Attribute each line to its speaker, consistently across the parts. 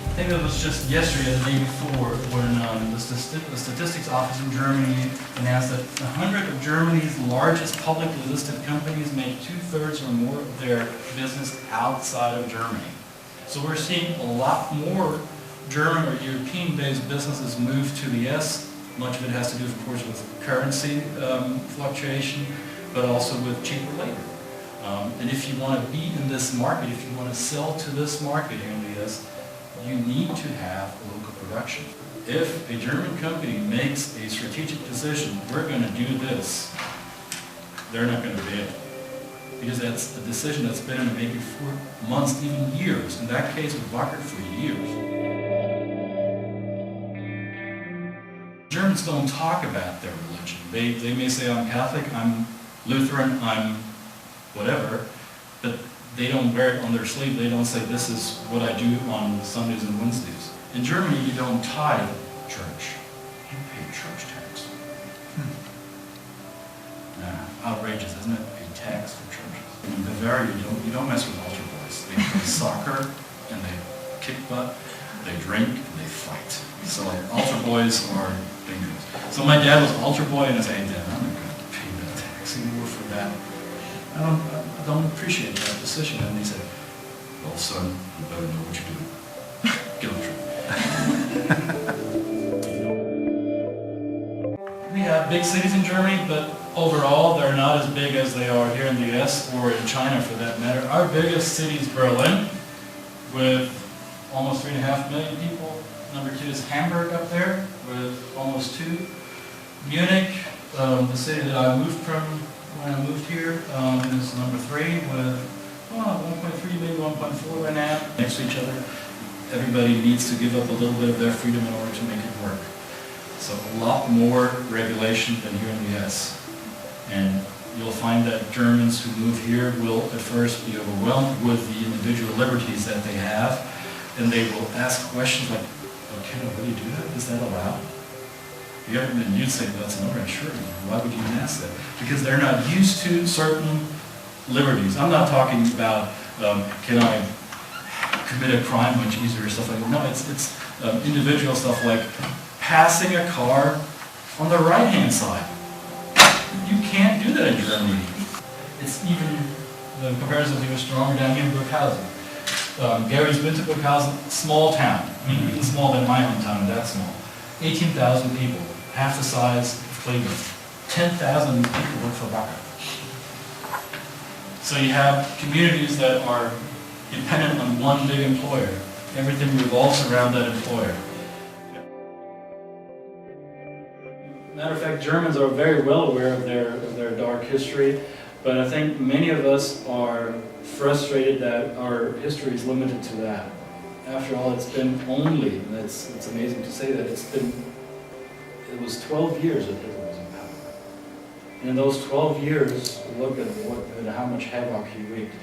Speaker 1: I think it was just yesterday or the day before when the statistics office in Germany announced that 100 of Germany's largest publicly listed companies make 2/3 or more of their business outside of Germany. So we're seeing a lot more German or European-based businesses move to the US. Much of it has to do, of course, with currency fluctuation, but also with cheaper labor. And if you want to be in this market, if you want to sell to this market here in the US, you need to have local production. If a German company makes a strategic decision, we're going to do this, they're not going to bid. Because that's a decision that's been in the making for months, even years. In that case, with Wacker for years. Germans don't talk about their religion. They may say, I'm Catholic, I'm Lutheran, I'm whatever, but they don't wear it on their sleeve. They don't say, this is what I do on Sundays and Wednesdays. In Germany, you don't tithe church. You pay church tax. Outrageous, isn't it? Pay tax for churches. In Bavaria, you don't mess with altar boys. They play soccer, and they kick butt, they drink, and they fight. So altar boys are dangerous. So my dad was an altar boy, and I said, hey, Dad, I'm not going to pay that tax anymore for that. I don't appreciate that decision. And he said, well, son, you better know what you're doing. Get on the truth. We have big cities in Germany, but overall, they're not as big as they are here in the US or in China for that matter. Our biggest city is Berlin, with almost 3.5 million people. Number 2 is Hamburg up there, with almost 2. Munich, the city that I moved from when I moved here, is number 3 with 1.3, maybe 1.4 right now, next to each other. Everybody needs to give up a little bit of their freedom in order to make it work. So a lot more regulation than here in the US. And you'll find that Germans who move here will at first be overwhelmed with the individual liberties that they have, and they will ask questions like, oh, can I really do that? Is that allowed? You'd say, that's an alright, sure. Why would you even ask that? Because they're not used to certain liberties. I'm not talking about, can I commit a crime much easier or stuff like that. No, it's individual stuff like passing a car on the right-hand side. You can't do that in Germany. It's even, the comparison's even stronger down here in Burghausen. Gary's been to Burghausen, small town. I mean, even smaller than my hometown, that small. 18,000 people, half the size of Cleveland. 10,000 people work for Wacker. So you have communities that are dependent on one big employer. Everything revolves around that employer. Matter of fact, Germans are very well aware of their dark history, but I think many of us are frustrated that our history is limited to that. After all, it's been only, and it's amazing to say that, it was 12 years that Hitler was in power. And in those 12 years, look at how much havoc he wreaked.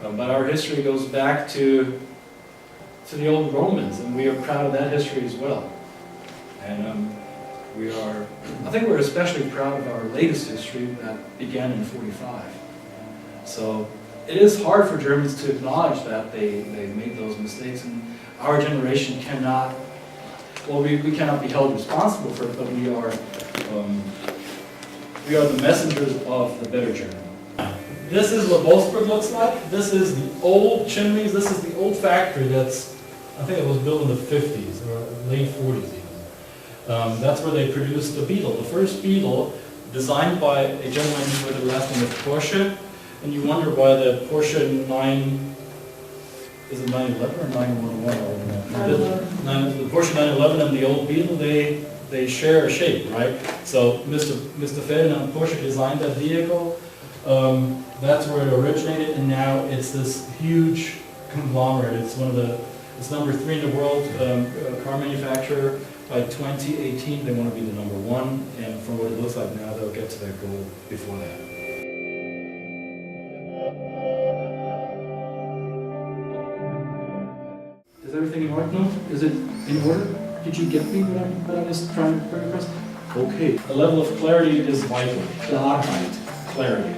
Speaker 1: But our history goes back to the old Romans, and we are proud of that history as well. And I think we're especially proud of our latest history that began in '45. So it is hard for Germans to acknowledge that they made those mistakes, and our generation cannot, well, we cannot be held responsible for it, but we are the messengers of the better Germany. This is what Wolfsburg looks like. This is the old chimneys. This is the old factory that's, I think it was built in the 50s or late 40s even. That's where they produced the Beetle, the first Beetle designed by a gentleman with the last name of Porsche. And you wonder why the Porsche 911 or 911? The Porsche 911 and the old Beetle, they share a shape, right? So Mr. Ferdinand Porsche designed that vehicle. That's where it originated, and now it's this huge conglomerate. It's number 3 in the world car manufacturer. By 2018, they want to be the number 1, and from what it looks like now, they'll get to their goal before that.
Speaker 2: Ordnung? Is it in order? Did you get me what I was trying to bring across? Okay. The level of clarity is vital. Klarheit. Clarity.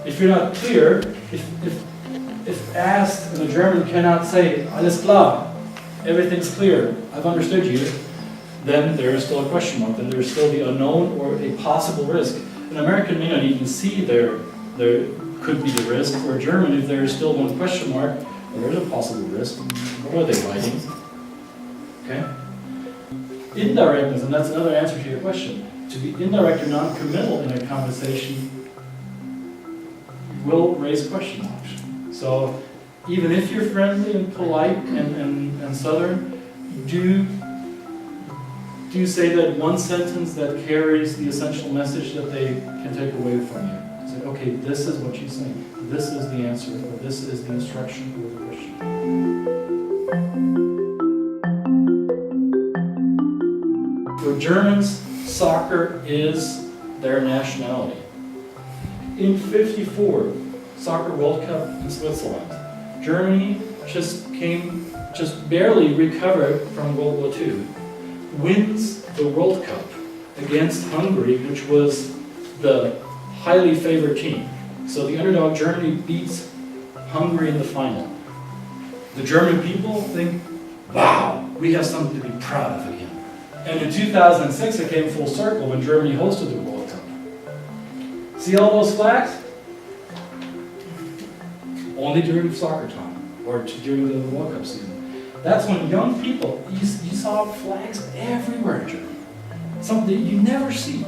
Speaker 2: If you're not clear, if asked and the German cannot say, alles klar, everything's clear, I've understood you, then there is still a question mark, then there is still the unknown or a possible risk. An American may not even see there could be the risk. For a German, if there is still one question mark, well, there's a possible risk. What are they writing? Okay? Indirectness, and that's another answer to your question. To be indirect or non-committal in a conversation will raise question marks. So even if you're friendly and polite and southern, do say that one sentence that carries the essential message that they can take away from you. Say, okay, this is what she's saying. This is the answer, or this is the instruction or the question. For Germans, soccer is their nationality. In '54, Soccer World Cup in Switzerland, Germany just barely recovered from World War II, wins the World Cup against Hungary, which was the highly favored team. So the underdog Germany beats Hungary in the final. The German people think, wow, we have something to be proud of again. And in 2006 it came full circle when Germany hosted the World Cup. See all those flags? Only during soccer time, or during the World Cup season. That's when young people, you saw flags everywhere in Germany. Something you never see.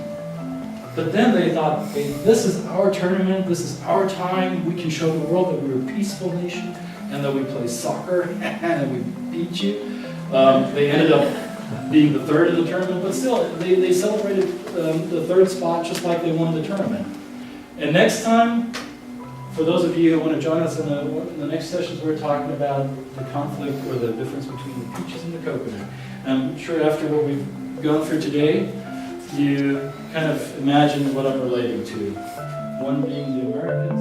Speaker 2: But then they thought, hey, this is our tournament, this is our time, we can show the world that we're a peaceful nation, and that we play soccer, and we beat you. They ended up being the third in the tournament, but still, they celebrated the third spot just like they won the tournament. And next time, for those of you who want to join us in the next sessions, we're talking about the conflict or the difference between the peaches and the coconut. I'm sure after what we've gone through today, you kind of imagine what I'm relating to. One being the Americans,